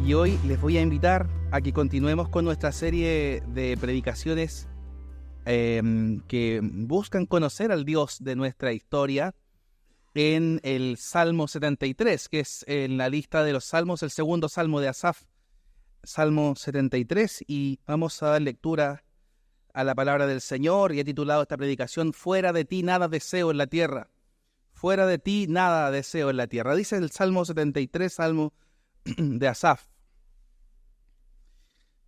Y hoy les voy a invitar a que continuemos con nuestra serie de predicaciones que buscan conocer al Dios de nuestra historia en el Salmo 73, que es en la lista de los salmos, el segundo salmo de Asaf, Salmo 73, y vamos a dar lectura a la palabra del Señor, y he titulado esta predicación "Fuera de ti nada deseo en la tierra". Fuera de ti nada deseo en la tierra. Dice el Salmo 73, Salmo de Asaf: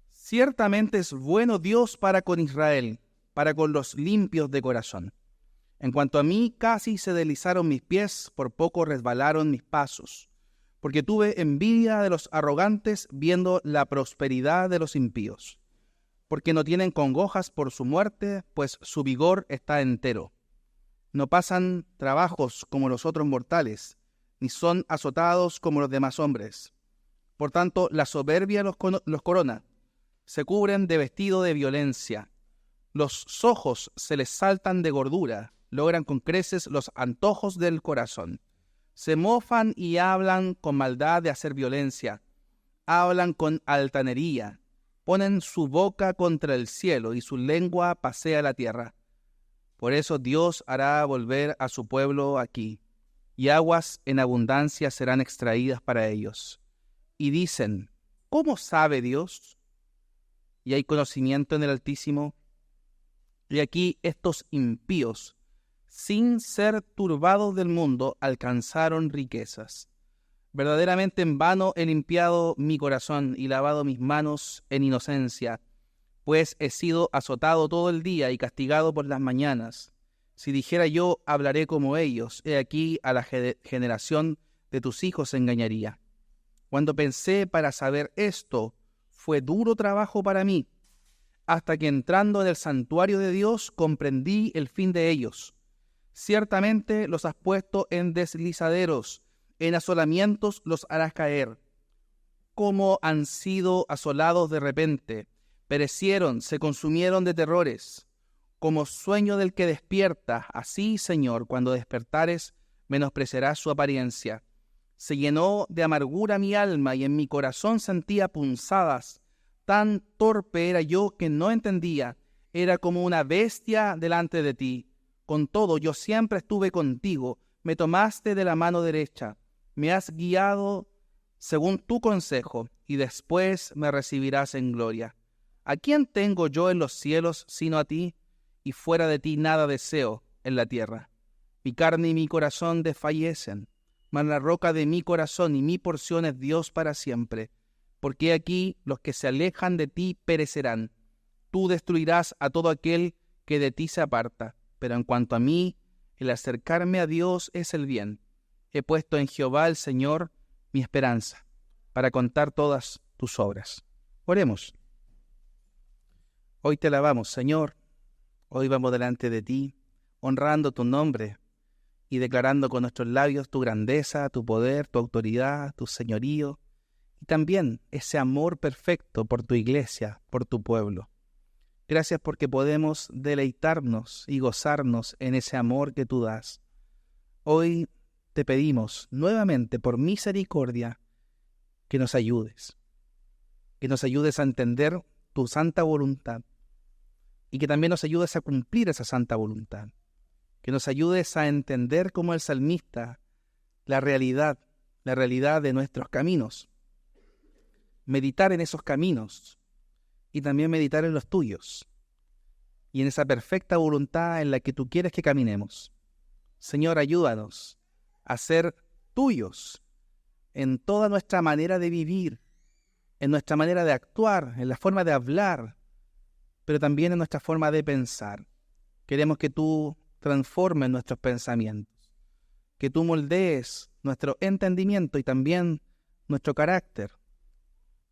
Ciertamente es bueno Dios para con Israel, para con los limpios de corazón. En cuanto a mí, casi se deslizaron mis pies, por poco resbalaron mis pasos, porque tuve envidia de los arrogantes, viendo la prosperidad de los impíos, porque no tienen congojas por su muerte, pues su vigor está entero. No pasan trabajos como los otros mortales, ni son azotados como los demás hombres. Por tanto, la soberbia los corona, se cubren de vestido de violencia. Los ojos se les saltan de gordura, logran con creces los antojos del corazón. Se mofan y hablan con maldad de hacer violencia, hablan con altanería, ponen su boca contra el cielo y su lengua pasea la tierra. Por eso Dios hará volver a su pueblo aquí, y aguas en abundancia serán extraídas para ellos. Y dicen: ¿cómo sabe Dios? Y hay conocimiento en el Altísimo. Y aquí estos impíos, sin ser turbados del mundo, alcanzaron riquezas. Verdaderamente en vano he limpiado mi corazón y lavado mis manos en inocencia, pues he sido azotado todo el día y castigado por las mañanas. Si dijera yo, hablaré como ellos, he aquí a la generación de tus hijos engañaría. Cuando pensé para saber esto, fue duro trabajo para mí, hasta que entrando en el santuario de Dios comprendí el fin de ellos. Ciertamente los has puesto en deslizaderos, en asolamientos los harás caer. Como han sido asolados de repente, perecieron, se consumieron de terrores. Como sueño del que despierta, así, Señor, cuando despertares, menospreciarás su apariencia. Se llenó de amargura mi alma y en mi corazón sentía punzadas. Tan torpe era yo que no entendía. Era como una bestia delante de ti. Con todo, yo siempre estuve contigo. Me tomaste de la mano derecha. Me has guiado según tu consejo, y después me recibirás en gloria. ¿A quién tengo yo en los cielos sino a ti? Y fuera de ti nada deseo en la tierra. Mi carne y mi corazón desfallecen, mas la roca de mi corazón y mi porción es Dios para siempre. Porque aquí los que se alejan de ti perecerán. Tú destruirás a todo aquel que de ti se aparta. Pero en cuanto a mí, el acercarme a Dios es el bien. He puesto en Jehová el Señor mi esperanza, para contar todas tus obras. Oremos. Hoy te alabamos, Señor. Hoy vamos delante de ti, honrando tu nombre y declarando con nuestros labios tu grandeza, tu poder, tu autoridad, tu señorío, y también ese amor perfecto por tu iglesia, por tu pueblo. Gracias porque podemos deleitarnos y gozarnos en ese amor que tú das. Hoy te pedimos nuevamente, por misericordia, que nos ayudes a entender tu santa voluntad y que también nos ayudes a cumplir esa santa voluntad, que nos ayudes a entender como el salmista la realidad de nuestros caminos, meditar en esos caminos y también meditar en los tuyos y en esa perfecta voluntad en la que tú quieres que caminemos. Señor, ayúdanos a ser tuyos en toda nuestra manera de vivir, en nuestra manera de actuar, en la forma de hablar, pero también en nuestra forma de pensar. Queremos que tú transformes nuestros pensamientos, que tú moldees nuestro entendimiento y también nuestro carácter,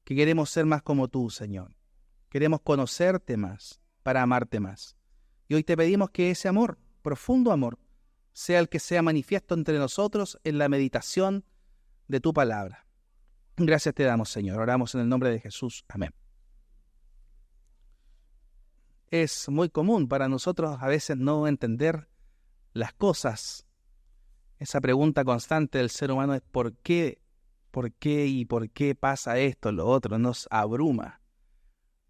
que queremos ser más como tú, Señor. Queremos conocerte más para amarte más. Y hoy te pedimos que ese amor, profundo amor, sea el que sea manifiesto entre nosotros en la meditación de tu palabra. Gracias te damos, Señor. Oramos en el nombre de Jesús. Amén. Es muy común para nosotros a veces no entender las cosas. Esa pregunta constante del ser humano es ¿por qué ¿Por qué y por qué pasa esto, lo otro? Nos abruma.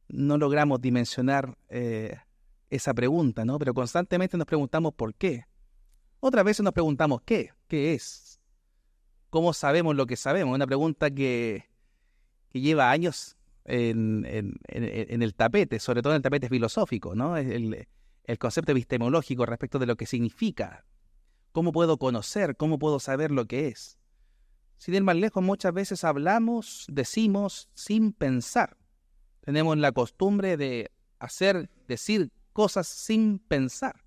No logramos dimensionar esa pregunta, ¿no? Pero constantemente nos preguntamos ¿por qué? Otras veces nos preguntamos ¿qué? ¿Qué es? ¿Cómo sabemos lo que sabemos? Una pregunta que lleva años en el tapete, sobre todo en el tapete filosófico, ¿no? El concepto epistemológico respecto de lo que significa. ¿Cómo puedo conocer? ¿Cómo puedo saber lo que es? Sin ir más lejos, muchas veces hablamos, decimos sin pensar. Tenemos la costumbre de decir cosas sin pensar.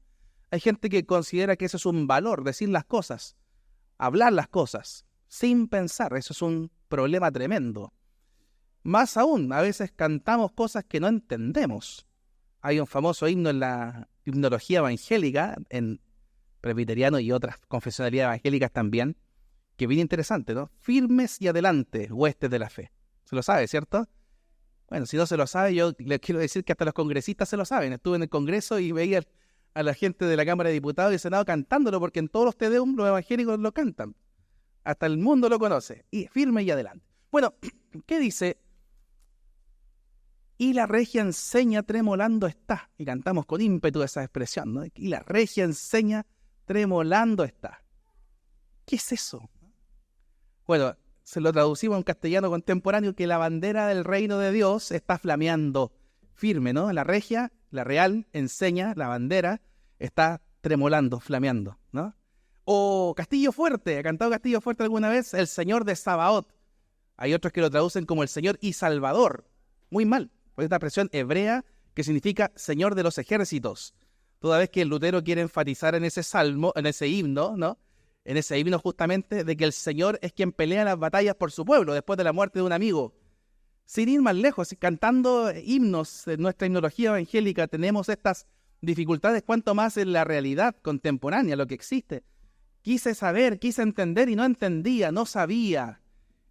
Hay gente que considera que eso es un valor, decir las cosas, hablar las cosas, sin pensar. Eso es un problema tremendo. Más aún, a veces cantamos cosas que no entendemos. Hay un famoso himno en la himnología evangélica, en presbiteriano y otras confesionalidades evangélicas también, que es bien interesante, ¿no? Firmes y adelante, huestes de la fe. Se lo sabe, ¿cierto? Bueno, si no se lo sabe, yo les quiero decir que hasta los congresistas se lo saben. Estuve en el Congreso y veía a la gente de la Cámara de Diputados y Senado cantándolo, porque en todos los Tedeum los evangélicos lo cantan. Hasta el mundo lo conoce. Y firme y adelante. Bueno, ¿qué dice? Y la regia enseña tremolando está. Y cantamos con ímpetu esa expresión, ¿no? Y la regia enseña tremolando está. ¿Qué es eso? Bueno, se lo traducimos en castellano contemporáneo, que la bandera del reino de Dios está flameando firme, ¿no? La regia, la real, enseña, la bandera, está tremolando, flameando, ¿no? O Castillo Fuerte, ¿ha cantado Castillo Fuerte alguna vez? El Señor de Sabaoth. Hay otros que lo traducen como el Señor y Salvador. Muy mal, porque esta expresión hebrea que significa Señor de los ejércitos. Toda vez que el Lutero quiere enfatizar en ese salmo, en ese himno, ¿no? En ese himno justamente de que el Señor es quien pelea las batallas por su pueblo después de la muerte de un amigo. Sin ir más lejos, cantando himnos en nuestra himnología evangélica tenemos estas dificultades, cuanto más en la realidad contemporánea, lo que existe. Quise saber, quise entender y no entendía, no sabía.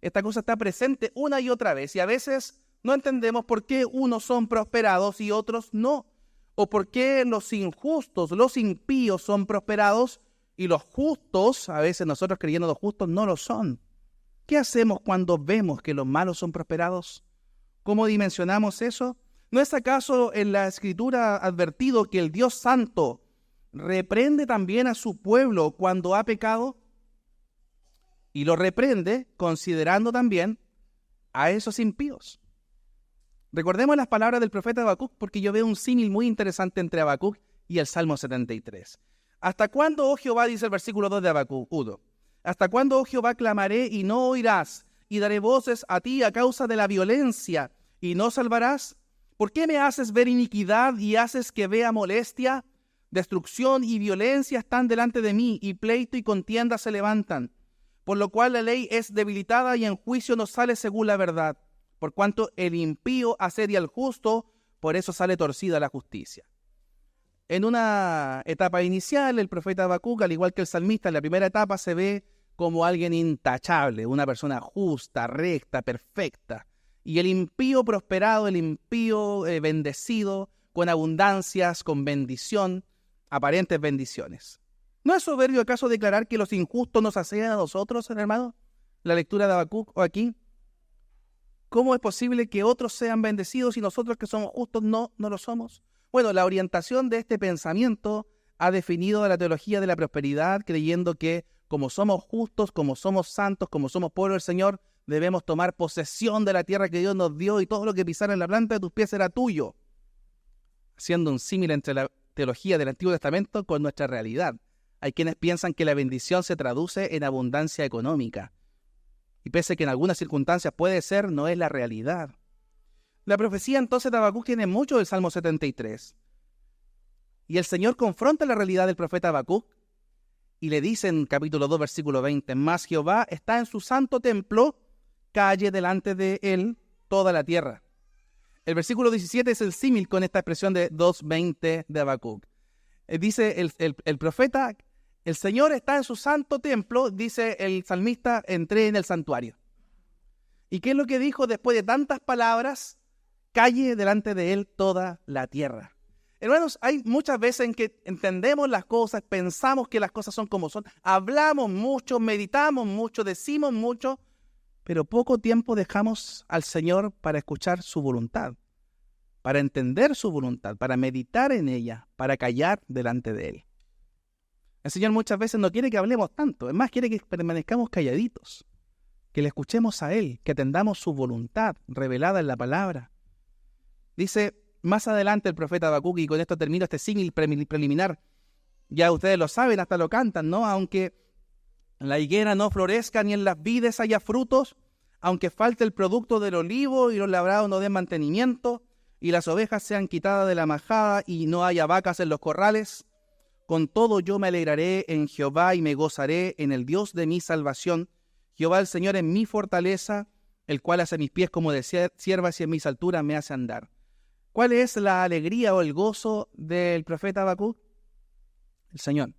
Esta cosa está presente una y otra vez y a veces no entendemos por qué unos son prosperados y otros no. O por qué los injustos, los impíos son prosperados y los justos, a veces nosotros creyendo los justos, no lo son. ¿Qué hacemos cuando vemos que los malos son prosperados? ¿Cómo dimensionamos eso? ¿No es acaso en la Escritura advertido que el Dios Santo reprende también a su pueblo cuando ha pecado? Y lo reprende considerando también a esos impíos. Recordemos las palabras del profeta Habacuc, porque yo veo un símil muy interesante entre Habacuc y el Salmo 73. ¿Hasta cuándo, oh Jehová, dice el versículo 2 de Habacuc 1? ¿Hasta cuándo, oh Jehová, clamaré y no oirás? Y daré voces a ti a causa de la violencia, y no salvarás. ¿Por qué me haces ver iniquidad y haces que vea molestia? Destrucción y violencia están delante de mí, y pleito y contienda se levantan. Por lo cual la ley es debilitada y en juicio no sale según la verdad. Por cuanto el impío asedia al justo, por eso sale torcida la justicia. En una etapa inicial, el profeta Habacuc, al igual que el salmista, en la primera etapa se ve como alguien intachable, una persona justa, recta, perfecta. Y el impío prosperado, el impío bendecido, con abundancias, con bendición, aparentes bendiciones. ¿No es soberbio acaso declarar que los injustos nos asedian a nosotros, hermano? La lectura de Habacuc o aquí. ¿Cómo es posible que otros sean bendecidos y nosotros que somos justos no lo somos? Bueno, la orientación de este pensamiento ha definido la teología de la prosperidad, creyendo que como somos justos, como somos santos, como somos pueblo del Señor, debemos tomar posesión de la tierra que Dios nos dio y todo lo que pisara en la planta de tus pies era tuyo. Haciendo un símil entre la teología del Antiguo Testamento con nuestra realidad. Hay quienes piensan que la bendición se traduce en abundancia económica. Y pese que en algunas circunstancias puede ser, no es la realidad. La profecía entonces de Habacuc tiene mucho del Salmo 73. Y el Señor confronta la realidad del profeta Habacuc y le dice en capítulo 2, versículo 20, «Mas Jehová está en su santo templo, calle delante de él toda la tierra». El versículo 17 es el símil con esta expresión de 2:20 de Habacuc. Dice el profeta, «El Señor está en su santo templo», dice el salmista, «entré en el santuario». ¿Y qué es lo que dijo después de tantas palabras? «Calle delante de él toda la tierra». Hermanos, hay muchas veces en que entendemos las cosas, pensamos que las cosas son como son, hablamos mucho, meditamos mucho, decimos mucho, pero poco tiempo dejamos al Señor para escuchar su voluntad, para entender su voluntad, para meditar en ella, para callar delante de Él. El Señor muchas veces no quiere que hablemos tanto, es más, quiere que permanezcamos calladitos, que le escuchemos a Él, que atendamos su voluntad revelada en la palabra. Dice más adelante el profeta Habacuc, y con esto termino este símil preliminar, ya ustedes lo saben, hasta lo cantan, ¿no? Aunque la higuera no florezca ni en las vides haya frutos, aunque falte el producto del olivo y los labrados no den mantenimiento, y las ovejas sean quitadas de la majada y no haya vacas en los corrales, con todo yo me alegraré en Jehová y me gozaré en el Dios de mi salvación. Jehová el Señor es mi fortaleza, el cual hace mis pies como de ciervas y en mis alturas me hace andar. ¿Cuál es la alegría o el gozo del profeta Habacuc? El Señor.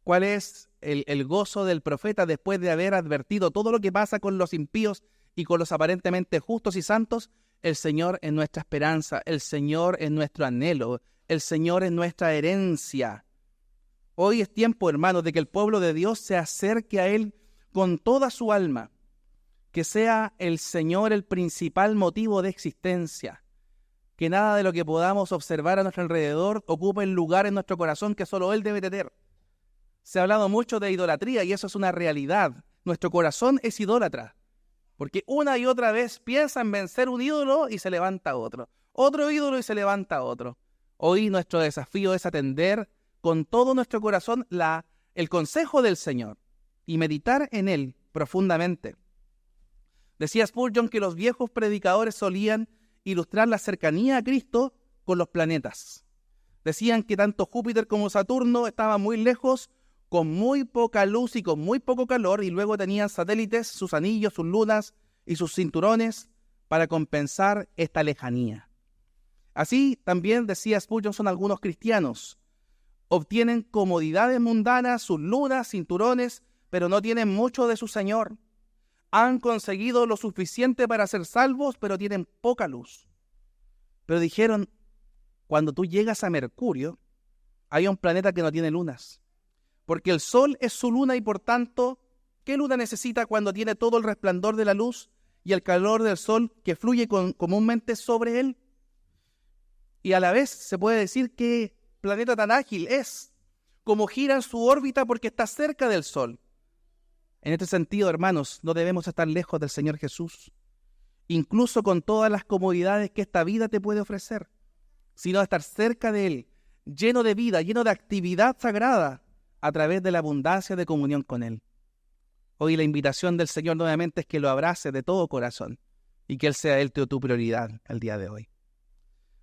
¿Cuál es el gozo del profeta después de haber advertido todo lo que pasa con los impíos y con los aparentemente justos y santos? El Señor es nuestra esperanza, el Señor es nuestro anhelo, el Señor es nuestra herencia. Hoy es tiempo, hermanos, de que el pueblo de Dios se acerque a Él con toda su alma, que sea el Señor el principal motivo de existencia, que nada de lo que podamos observar a nuestro alrededor ocupe el lugar en nuestro corazón que solo Él debe tener. Se ha hablado mucho de idolatría y eso es una realidad. Nuestro corazón es idólatra, porque una y otra vez piensa en vencer un ídolo y se levanta otro ídolo y se levanta otro. Hoy nuestro desafío es atender con todo nuestro corazón el consejo del Señor y meditar en Él profundamente. Decía Spurgeon que los viejos predicadores solían ilustrar la cercanía a Cristo con los planetas. Decían que tanto Júpiter como Saturno estaban muy lejos, con muy poca luz y con muy poco calor, y luego tenían satélites, sus anillos, sus lunas y sus cinturones para compensar esta lejanía. Así también, decía Spurgeon, son algunos cristianos. Obtienen comodidades mundanas, sus lunas, cinturones, pero no tienen mucho de su Señor. Han conseguido lo suficiente para ser salvos, pero tienen poca luz. Pero dijeron, cuando tú llegas a Mercurio, hay un planeta que no tiene lunas. Porque el Sol es su luna y por tanto, ¿qué luna necesita cuando tiene todo el resplandor de la luz y el calor del Sol que fluye comúnmente sobre él? Y a la vez se puede decir que planeta tan ágil es, como gira en su órbita porque está cerca del Sol. En este sentido, hermanos, no debemos estar lejos del Señor Jesús, incluso con todas las comodidades que esta vida te puede ofrecer, sino estar cerca de Él, lleno de vida, lleno de actividad sagrada, a través de la abundancia de comunión con Él. Hoy la invitación del Señor nuevamente es que lo abraces de todo corazón y que Él sea Él tu prioridad el día de hoy.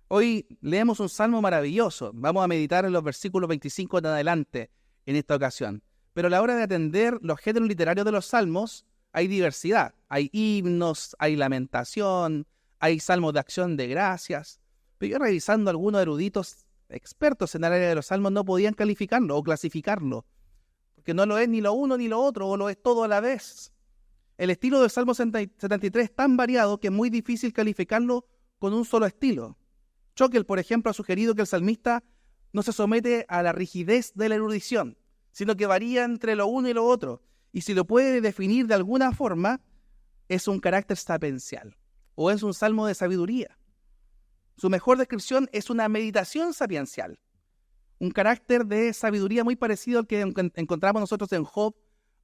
Hoy leemos un salmo maravilloso. Vamos a meditar en los versículos 25 en adelante en esta ocasión. Pero a la hora de atender los géneros literarios de los salmos, hay diversidad. Hay himnos, hay lamentación, hay salmos de acción de gracias. Pero yo revisando algunos eruditos expertos en el área de los salmos no podían calificarlo o clasificarlo, porque no lo es ni lo uno ni lo otro, o lo es todo a la vez. El estilo del Salmo 73 es tan variado que es muy difícil calificarlo con un solo estilo. Schockel, por ejemplo, ha sugerido que el salmista no se somete a la rigidez de la erudición, sino que varía entre lo uno y lo otro, y si lo puede definir de alguna forma, es un carácter sapiencial, o es un salmo de sabiduría. Su mejor descripción es una meditación sapiencial, un carácter de sabiduría muy parecido al que encontramos nosotros en Job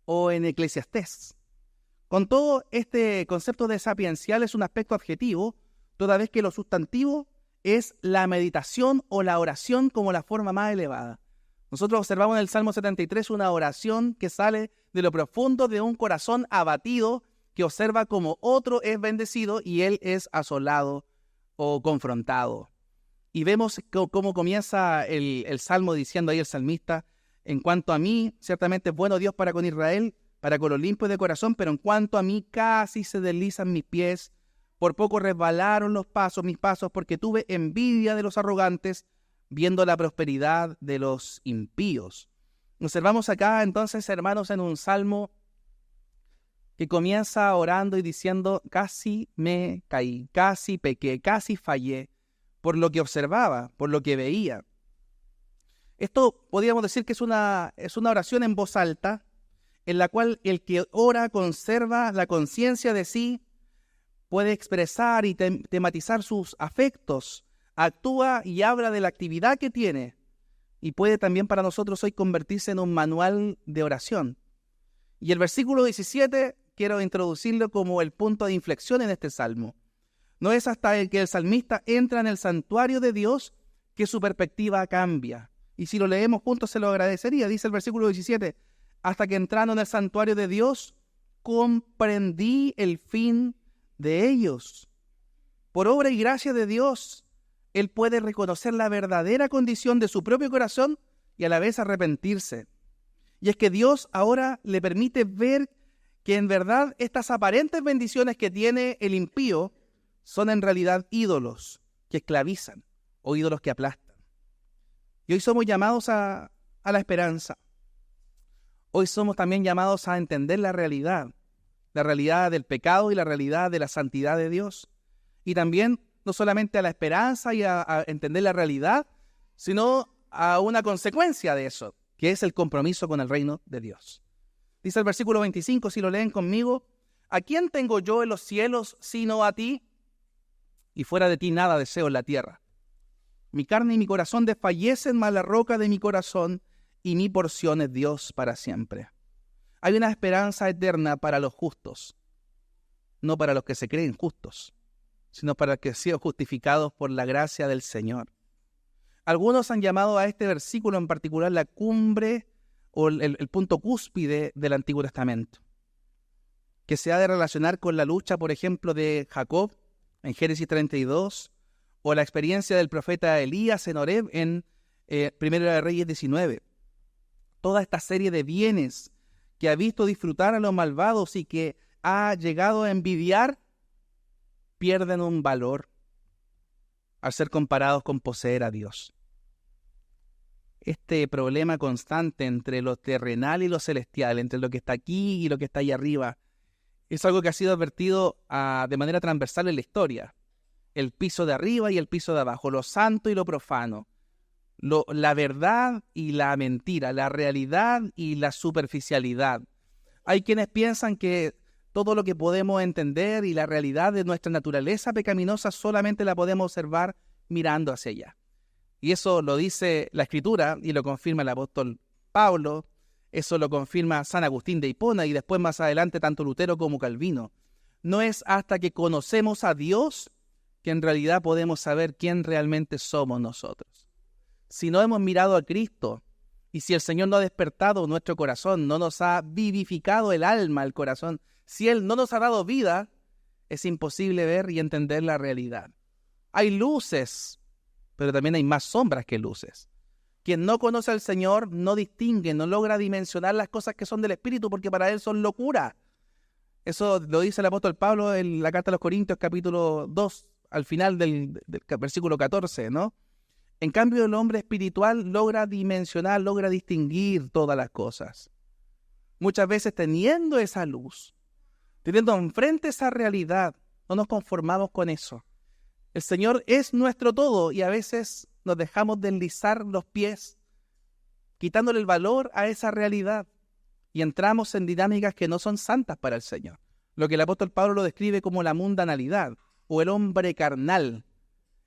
o en Eclesiastés. Con todo, este concepto de sapiencial es un aspecto adjetivo, toda vez que lo sustantivo es la meditación o la oración como la forma más elevada. Nosotros observamos en el Salmo 73 una oración que sale de lo profundo de un corazón abatido que observa cómo otro es bendecido y él es asolado o confrontado. Y vemos cómo comienza el Salmo diciendo ahí el salmista: en cuanto a mí, ciertamente es bueno Dios para con Israel, para con los limpios de corazón, pero en cuanto a mí casi se deslizan mis pies, por poco resbalaron mis pasos, porque tuve envidia de los arrogantes, viendo la prosperidad de los impíos. Observamos acá entonces, hermanos, en un salmo que comienza orando y diciendo: casi me caí, casi pequé, casi fallé, por lo que observaba, por lo que veía. Esto podríamos decir que es una oración en voz alta, en la cual el que ora conserva la conciencia de sí, puede expresar y tematizar sus afectos, actúa y habla de la actividad que tiene, y puede también para nosotros hoy convertirse en un manual de oración. Y el versículo 17 quiero introducirlo como el punto de inflexión en este salmo. No es hasta que el salmista entra en el santuario de Dios que su perspectiva cambia. Y si lo leemos juntos se lo agradecería. Dice el versículo 17, hasta que entrando en el santuario de Dios, comprendí el fin de ellos. Por obra y gracia de Dios, él puede reconocer la verdadera condición de su propio corazón y a la vez arrepentirse. Y es que Dios ahora le permite ver que en verdad estas aparentes bendiciones que tiene el impío son en realidad ídolos que esclavizan o ídolos que aplastan. Y hoy somos llamados a la esperanza. Hoy somos también llamados a entender la realidad del pecado y la realidad de la santidad de Dios. Y también no solamente a la esperanza y a entender la realidad, sino a una consecuencia de eso, que es el compromiso con el reino de Dios. Dice el versículo 25, si lo leen conmigo, ¿a quién tengo yo en los cielos sino a ti? Y fuera de ti nada deseo en la tierra. Mi carne y mi corazón desfallecen, mas la roca de mi corazón y mi porción es Dios para siempre. Hay una esperanza eterna para los justos, no para los que se creen justos, sino para los que han sido justificados por la gracia del Señor. Algunos han llamado a este versículo en particular la cumbre o el punto cúspide del Antiguo Testamento, que se ha de relacionar con la lucha, por ejemplo, de Jacob en Génesis 32, o la experiencia del profeta Elías en Horeb en Primera de Reyes 19. Toda esta serie de bienes que ha visto disfrutar a los malvados y que ha llegado a envidiar, pierden un valor al ser comparados con poseer a Dios. Este problema constante entre lo terrenal y lo celestial, entre lo que está aquí y lo que está ahí arriba, es algo que ha sido advertido de manera transversal en la historia. El piso de arriba y el piso de abajo, lo santo y lo profano, la verdad y la mentira, la realidad y la superficialidad. Hay quienes piensan que todo lo que podemos entender y la realidad de nuestra naturaleza pecaminosa solamente la podemos observar mirando hacia allá. Y eso lo dice la Escritura y lo confirma el apóstol Pablo, eso lo confirma San Agustín de Hipona y después más adelante tanto Lutero como Calvino. No es hasta que conocemos a Dios que en realidad podemos saber quién realmente somos nosotros. Si no hemos mirado a Cristo y si el Señor no ha despertado nuestro corazón, no nos ha vivificado el alma, el corazón, si Él no nos ha dado vida, es imposible ver y entender la realidad. Hay luces, pero también hay más sombras que luces. Quien no conoce al Señor no distingue, no logra dimensionar las cosas que son del Espíritu porque para Él son locura. Eso lo dice el apóstol Pablo en la carta a los Corintios capítulo 2, al final del versículo 14, ¿no? En cambio, el hombre espiritual logra dimensionar, logra distinguir todas las cosas. Muchas veces teniendo esa luz, teniendo enfrente esa realidad, no nos conformamos con eso. El Señor es nuestro todo y a veces nos dejamos deslizar los pies, quitándole el valor a esa realidad y entramos en dinámicas que no son santas para el Señor. Lo que el apóstol Pablo lo describe como la mundanalidad o el hombre carnal.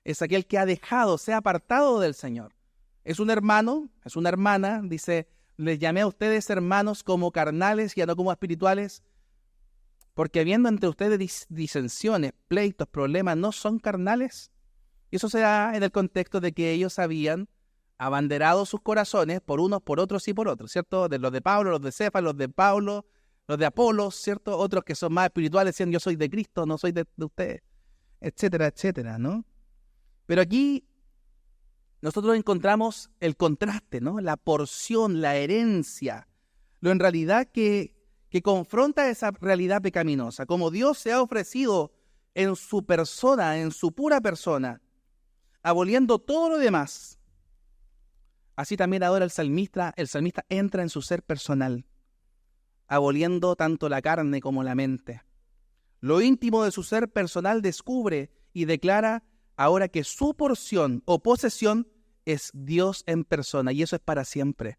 Es aquel que ha dejado, se ha apartado del Señor. Es un hermano, es una hermana, dice, les llamé a ustedes hermanos como carnales y no como espirituales, porque habiendo entre ustedes disensiones, pleitos, problemas, ¿no son carnales? Y eso se da en el contexto de que ellos habían abanderado sus corazones por unos, por otros y por otros, ¿cierto? De los de Pablo, los de Cefas, los de Pablo, los de Apolos, ¿cierto? Otros que son más espirituales decían, yo soy de Cristo, no soy de ustedes, etcétera, etcétera, ¿no? Pero aquí nosotros encontramos el contraste, ¿no? La porción, la herencia, lo en realidad que confronta esa realidad pecaminosa, como Dios se ha ofrecido en su persona, en su pura persona, aboliendo todo lo demás. Así también ahora el salmista entra en su ser personal, aboliendo tanto la carne como la mente. Lo íntimo de su ser personal descubre y declara ahora que su porción o posesión es Dios en persona, y eso es para siempre,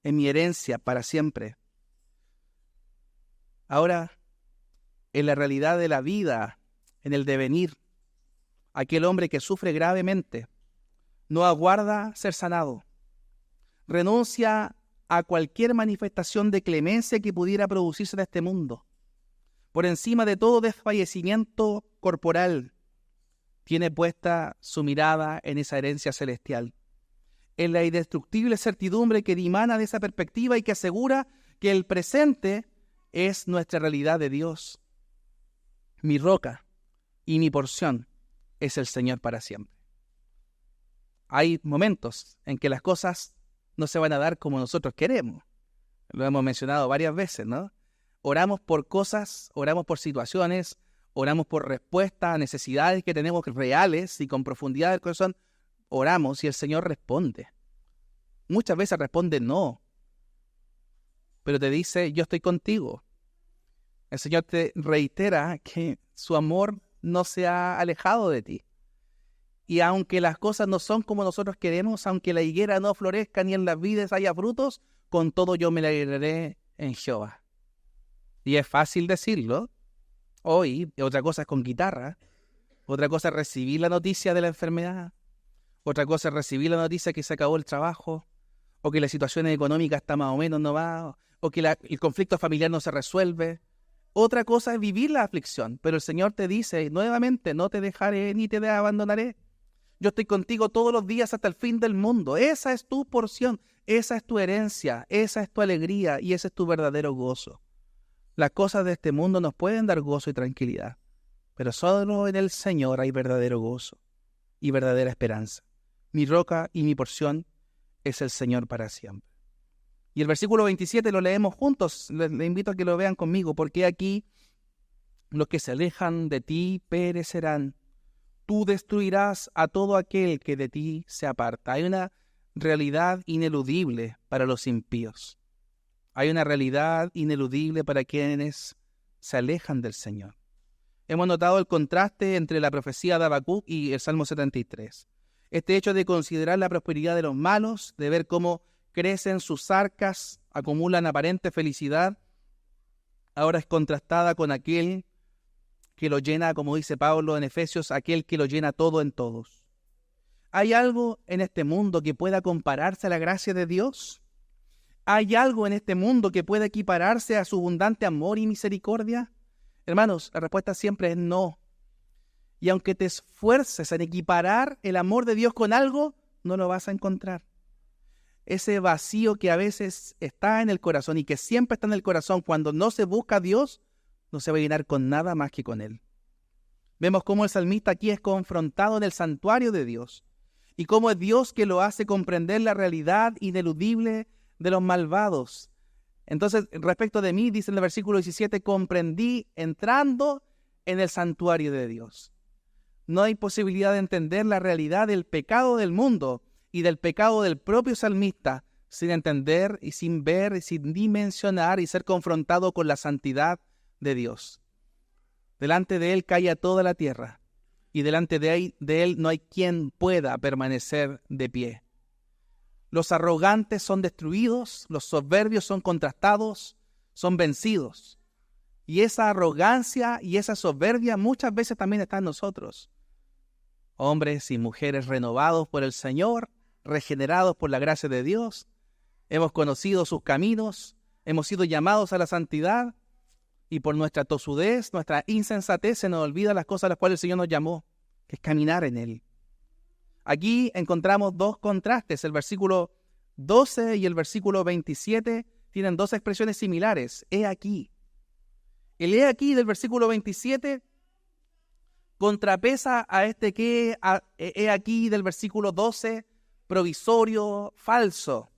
en mi herencia para siempre. Ahora, en la realidad de la vida, en el devenir, aquel hombre que sufre gravemente no aguarda ser sanado, renuncia a cualquier manifestación de clemencia que pudiera producirse en este mundo. Por encima de todo desfallecimiento corporal, tiene puesta su mirada en esa herencia celestial, en la indestructible certidumbre que dimana de esa perspectiva y que asegura que el presente es nuestra realidad de Dios. Mi roca y mi porción es el Señor para siempre. Hay momentos en que las cosas no se van a dar como nosotros queremos. Lo hemos mencionado varias veces, ¿no? Oramos por cosas, oramos por situaciones, oramos por respuestas a necesidades que tenemos reales y con profundidad del corazón. Oramos y el Señor responde. Muchas veces responde no, pero te dice, yo estoy contigo. El Señor te reitera que su amor no se ha alejado de ti. Y aunque las cosas no son como nosotros queremos, aunque la higuera no florezca ni en las vides haya frutos, con todo yo me alegraré en Jehová. Y es fácil decirlo hoy, otra cosa es con guitarra, otra cosa es recibir la noticia de la enfermedad, otra cosa es recibir la noticia que se acabó el trabajo, o que la situación económica está más o menos no va, o que el conflicto familiar no se resuelve. Otra cosa es vivir la aflicción, pero el Señor te dice nuevamente, no te dejaré ni te abandonaré. Yo estoy contigo todos los días hasta el fin del mundo. Esa es tu porción, esa es tu herencia, esa es tu alegría y ese es tu verdadero gozo. Las cosas de este mundo nos pueden dar gozo y tranquilidad, pero solo en el Señor hay verdadero gozo y verdadera esperanza. Mi roca y mi porción es el Señor para siempre. Y el versículo 27 lo leemos juntos. Les invito a que lo vean conmigo, porque aquí los que se alejan de ti perecerán. Tú destruirás a todo aquel que de ti se aparta. Hay una realidad ineludible para los impíos. Hay una realidad ineludible para quienes se alejan del Señor. Hemos notado el contraste entre la profecía de Habacuc y el Salmo 73. Este hecho de considerar la prosperidad de los malos, de ver cómo crecen sus arcas, acumulan aparente felicidad, ahora es contrastada con aquel que lo llena, como dice Pablo en Efesios, aquel que lo llena todo en todos. ¿Hay algo en este mundo que pueda compararse a la gracia de Dios? ¿Hay algo en este mundo que pueda equipararse a su abundante amor y misericordia? Hermanos, la respuesta siempre es no. Y aunque te esfuerces en equiparar el amor de Dios con algo, no lo vas a encontrar. Ese vacío que a veces está en el corazón y que siempre está en el corazón cuando no se busca a Dios, no se va a llenar con nada más que con Él. Vemos cómo el salmista aquí es confrontado en el santuario de Dios y cómo es Dios que lo hace comprender la realidad ineludible de los malvados. Entonces, respecto de mí, dice en el versículo 17, comprendí entrando en el santuario de Dios. No hay posibilidad de entender la realidad del pecado del mundo y del pecado del propio salmista sin entender y sin ver y sin dimensionar y ser confrontado con la santidad de Dios. Delante de Él calla toda la tierra y delante de Él no hay quien pueda permanecer de pie. Los arrogantes son destruidos, los soberbios son contrastados, son vencidos. Y esa arrogancia y esa soberbia muchas veces también está en nosotros. Hombres y mujeres renovados por el Señor, regenerados por la gracia de Dios, hemos conocido sus caminos, hemos sido llamados a la santidad y por nuestra tosudez, nuestra insensatez se nos olvidan las cosas a las cuales el Señor nos llamó, que es caminar en Él. Aquí encontramos dos contrastes. El versículo 12 y el versículo 27 tienen dos expresiones similares. He aquí. El he aquí del versículo 27 contrapesa a este que he aquí del versículo 12, provisorio, falso.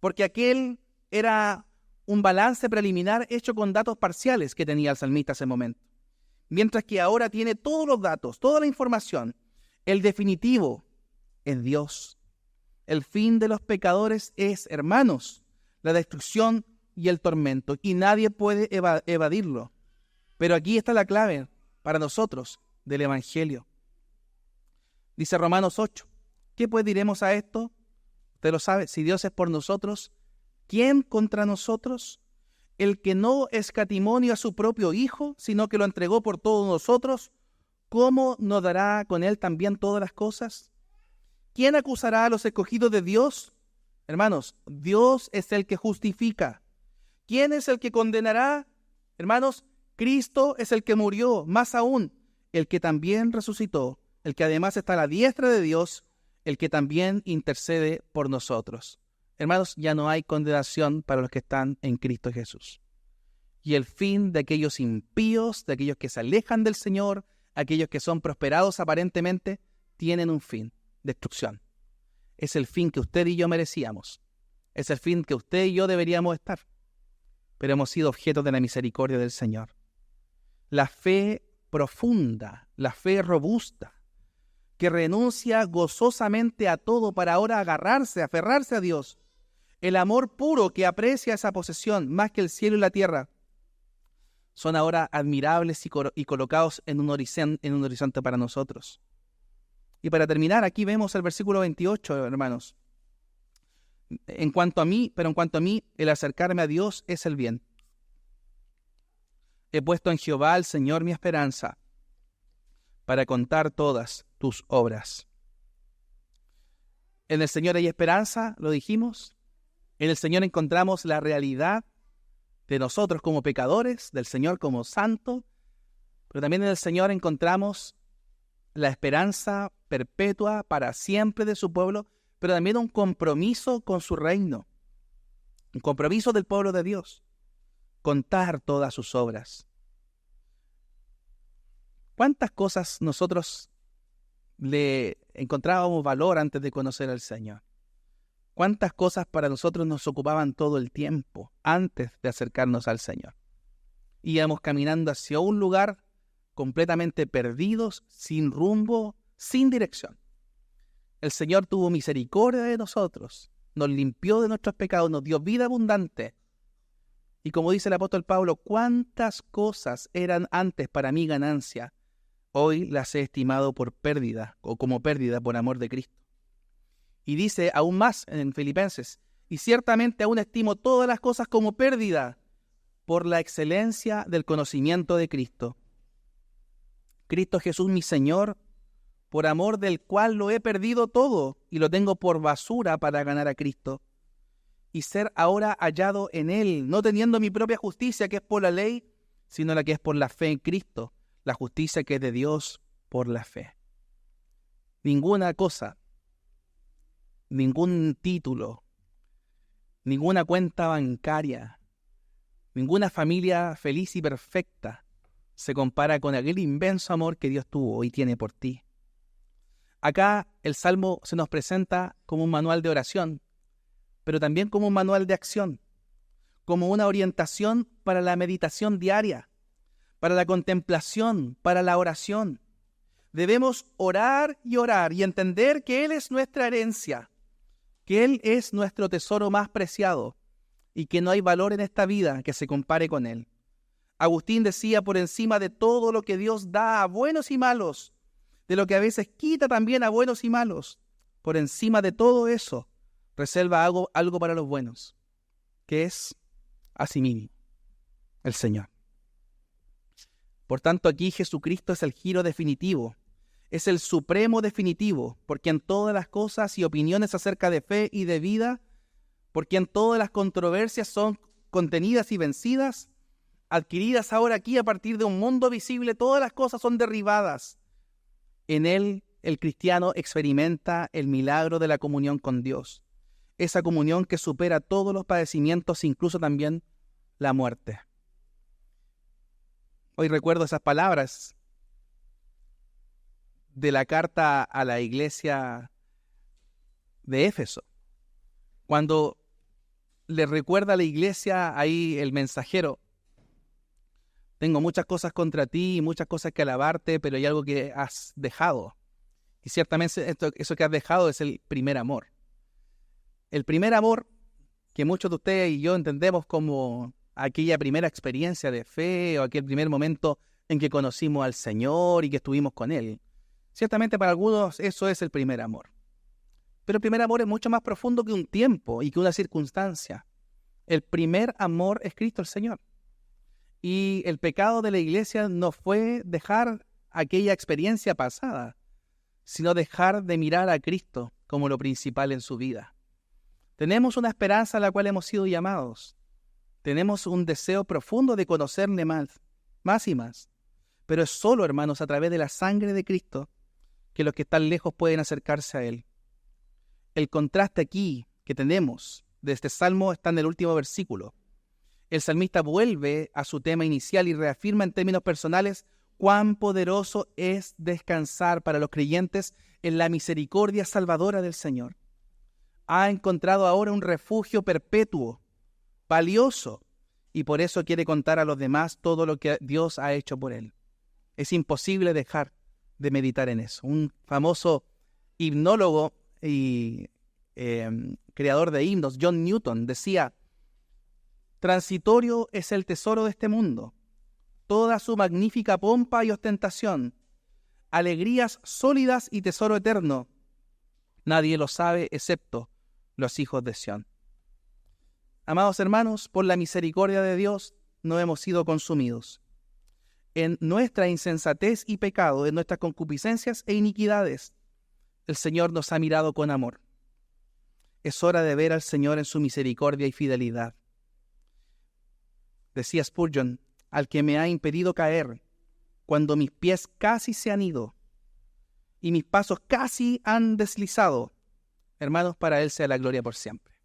Porque aquel era un balance preliminar hecho con datos parciales que tenía el salmista en ese momento. Mientras que ahora tiene todos los datos, toda la información, el definitivo en Dios. El fin de los pecadores es, hermanos, la destrucción y el tormento, y nadie puede evadirlo. Pero aquí está la clave para nosotros del Evangelio. Dice Romanos 8, ¿qué pues diremos a esto? Usted lo sabe, si Dios es por nosotros, ¿quién contra nosotros? el que no escatimó a su propio Hijo, sino que lo entregó por todos nosotros, ¿cómo no dará con él también todas las cosas? ¿Quién acusará a los escogidos de Dios? Hermanos, Dios es el que justifica. ¿Quién es el que condenará? Hermanos, Cristo es el que murió, más aún, el que también resucitó, el que además está a la diestra de Dios, el que también intercede por nosotros. Hermanos, ya no hay condenación para los que están en Cristo Jesús. Y el fin de aquellos impíos, de aquellos que se alejan del Señor, aquellos que son prosperados aparentemente, tienen un fin: destrucción. Es el fin que usted y yo merecíamos. Es el fin que usted y yo deberíamos estar. Pero hemos sido objeto de la misericordia del Señor. La fe profunda, la fe robusta, que renuncia gozosamente a todo para ahora aferrarse a Dios. El amor puro que aprecia esa posesión más que el cielo y la tierra, son ahora admirables y colocados en un horizonte para nosotros. Y para terminar, aquí vemos el versículo 28, hermanos. En cuanto a mí, el acercarme a Dios es el bien. He puesto en Jehová, el Señor, mi esperanza, para contar todas tus obras. En el Señor hay esperanza, lo dijimos. En el Señor encontramos la realidad de nosotros como pecadores, del Señor como santo, pero también en el Señor encontramos la esperanza perpetua para siempre de su pueblo, pero también un compromiso con su reino, un compromiso del pueblo de Dios, contar todas sus obras. ¿Cuántas cosas nosotros le encontrábamos valor antes de conocer al Señor? ¿Cuántas cosas para nosotros nos ocupaban todo el tiempo antes de acercarnos al Señor? Íbamos caminando hacia un lugar completamente perdidos, sin rumbo, sin dirección. El Señor tuvo misericordia de nosotros, nos limpió de nuestros pecados, nos dio vida abundante. Y como dice el apóstol Pablo, ¿cuántas cosas eran antes para mí ganancia? Hoy las he estimado por pérdida, o como pérdida por amor de Cristo. Y dice aún más en Filipenses, y ciertamente aún estimo todas las cosas como pérdida por la excelencia del conocimiento de Cristo. Cristo Jesús mi Señor, por amor del cual lo he perdido todo y lo tengo por basura para ganar a Cristo y ser ahora hallado en Él, no teniendo mi propia justicia que es por la ley, sino la que es por la fe en Cristo, la justicia que es de Dios por la fe. Ninguna cosa, ningún título, ninguna cuenta bancaria, ninguna familia feliz y perfecta se compara con aquel inmenso amor que Dios tuvo y tiene por ti. Acá el Salmo se nos presenta como un manual de oración, pero también como un manual de acción, como una orientación para la meditación diaria, para la contemplación, para la oración. Debemos orar y entender que Él es nuestra herencia, que Él es nuestro tesoro más preciado y que no hay valor en esta vida que se compare con Él. Agustín decía, por encima de todo lo que Dios da a buenos y malos, de lo que a veces quita también a buenos y malos, por encima de todo eso, reserva algo para los buenos, que es a sí mismo, el Señor. Por tanto, aquí Jesucristo es el giro definitivo, es el supremo definitivo, porque en todas las cosas y opiniones acerca de fe y de vida, porque en todas las controversias son contenidas y vencidas, adquiridas ahora aquí a partir de un mundo visible, todas las cosas son derribadas. En Él, el cristiano experimenta el milagro de la comunión con Dios, esa comunión que supera todos los padecimientos, incluso también la muerte. Hoy recuerdo esas palabras de la carta a la iglesia de Éfeso, cuando le recuerda a la iglesia ahí el mensajero: tengo muchas cosas contra ti y muchas cosas que alabarte, pero hay algo que has dejado. Y ciertamente eso que has dejado es el primer amor. El primer amor que muchos de ustedes y yo entendemos como aquella primera experiencia de fe o aquel primer momento en que conocimos al Señor y que estuvimos con Él. Ciertamente para algunos eso es el primer amor. Pero el primer amor es mucho más profundo que un tiempo y que una circunstancia. El primer amor es Cristo el Señor. Y el pecado de la iglesia no fue dejar aquella experiencia pasada, sino dejar de mirar a Cristo como lo principal en su vida. Tenemos una esperanza a la cual hemos sido llamados. Tenemos un deseo profundo de conocerle más y más. Pero es solo, hermanos, a través de la sangre de Cristo que los que están lejos pueden acercarse a Él. El contraste aquí que tenemos de este salmo está en el último versículo. El salmista vuelve a su tema inicial y reafirma en términos personales cuán poderoso es descansar para los creyentes en la misericordia salvadora del Señor. Ha encontrado ahora un refugio perpetuo, valioso, y por eso quiere contar a los demás todo lo que Dios ha hecho por él. Es imposible dejar de meditar en eso. Un famoso himnólogo y creador de himnos, John Newton, decía: transitorio es el tesoro de este mundo, toda su magnífica pompa y ostentación, alegrías sólidas y tesoro eterno. Nadie lo sabe excepto los hijos de Sión. Amados hermanos, por la misericordia de Dios no hemos sido consumidos. En nuestra insensatez y pecado, en nuestras concupiscencias e iniquidades, el Señor nos ha mirado con amor. Es hora de ver al Señor en su misericordia y fidelidad. Decía Spurgeon: al que me ha impedido caer, cuando mis pies casi se han ido y mis pasos casi han deslizado, hermanos, para Él sea la gloria por siempre.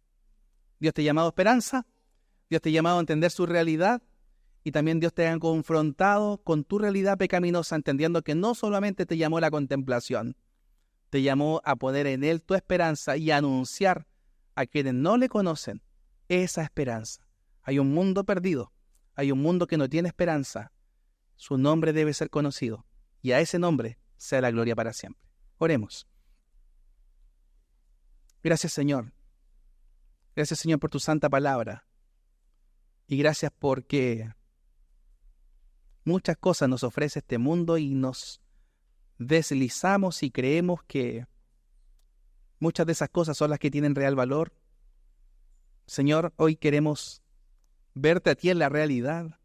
Dios te ha llamado a esperanza, Dios te ha llamado a entender su realidad, y también Dios te ha confrontado con tu realidad pecaminosa, entendiendo que no solamente te llamó a la contemplación, te llamó a poner en Él tu esperanza y a anunciar a quienes no le conocen esa esperanza. Hay un mundo perdido, hay un mundo que no tiene esperanza. Su nombre debe ser conocido, y a ese nombre sea la gloria para siempre. Oremos. Gracias, Señor. Gracias, Señor, por tu santa palabra. Y gracias porque muchas cosas nos ofrece este mundo y nos deslizamos y creemos que muchas de esas cosas son las que tienen real valor. Señor, hoy queremos verte a ti en la realidad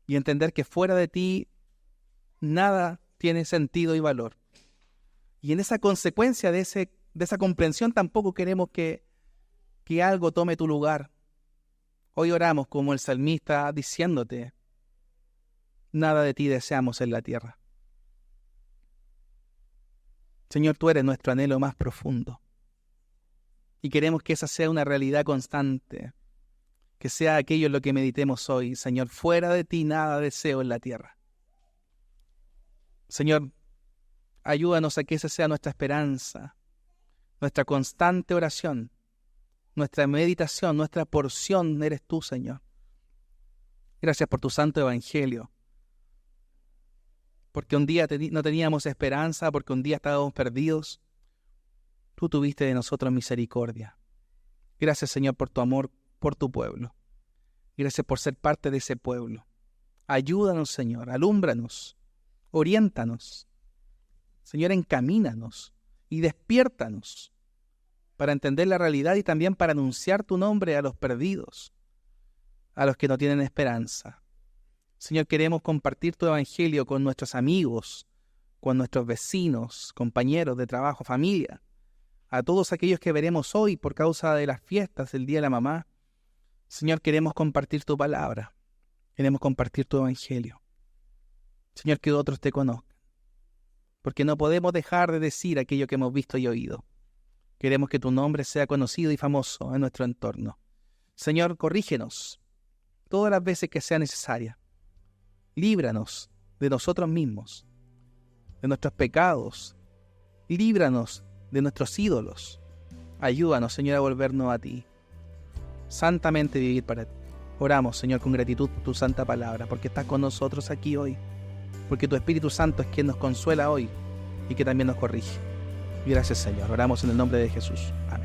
y entender que fuera de ti nada tiene sentido y valor. Y en esa consecuencia de esa comprensión tampoco queremos que algo tome tu lugar. Hoy oramos como el salmista diciéndote: nada de ti deseamos en la tierra. Señor, tú eres nuestro anhelo más profundo. Y queremos que esa sea una realidad constante, que sea aquello en lo que meditemos hoy. Señor, fuera de ti nada deseo en la tierra. Señor, ayúdanos a que esa sea nuestra esperanza, nuestra constante oración, nuestra meditación, nuestra porción eres tú, Señor. Gracias por tu santo evangelio, porque un día no teníamos esperanza, porque un día estábamos perdidos. Tú tuviste de nosotros misericordia. Gracias, Señor, por tu amor por tu pueblo. Gracias por ser parte de ese pueblo. Ayúdanos, Señor, alúmbranos, oriéntanos. Señor, encamínanos y despiértanos para entender la realidad y también para anunciar tu nombre a los perdidos, a los que no tienen esperanza. Señor, queremos compartir tu evangelio con nuestros amigos, con nuestros vecinos, compañeros de trabajo, familia, a todos aquellos que veremos hoy por causa de las fiestas del Día de la Mamá. Señor, queremos compartir tu palabra, queremos compartir tu evangelio. Señor, que otros te conozcan, porque no podemos dejar de decir aquello que hemos visto y oído. Queremos que tu nombre sea conocido y famoso en nuestro entorno. Señor, corrígenos todas las veces que sea necesaria. Líbranos de nosotros mismos, de nuestros pecados. Líbranos de nuestros ídolos. Ayúdanos, Señor, a volvernos a ti. Santamente vivir para ti. Oramos, Señor, con gratitud por tu santa palabra, porque estás con nosotros aquí hoy, porque tu Espíritu Santo es quien nos consuela hoy y que también nos corrige. Gracias, Señor. Oramos en el nombre de Jesús. Amén.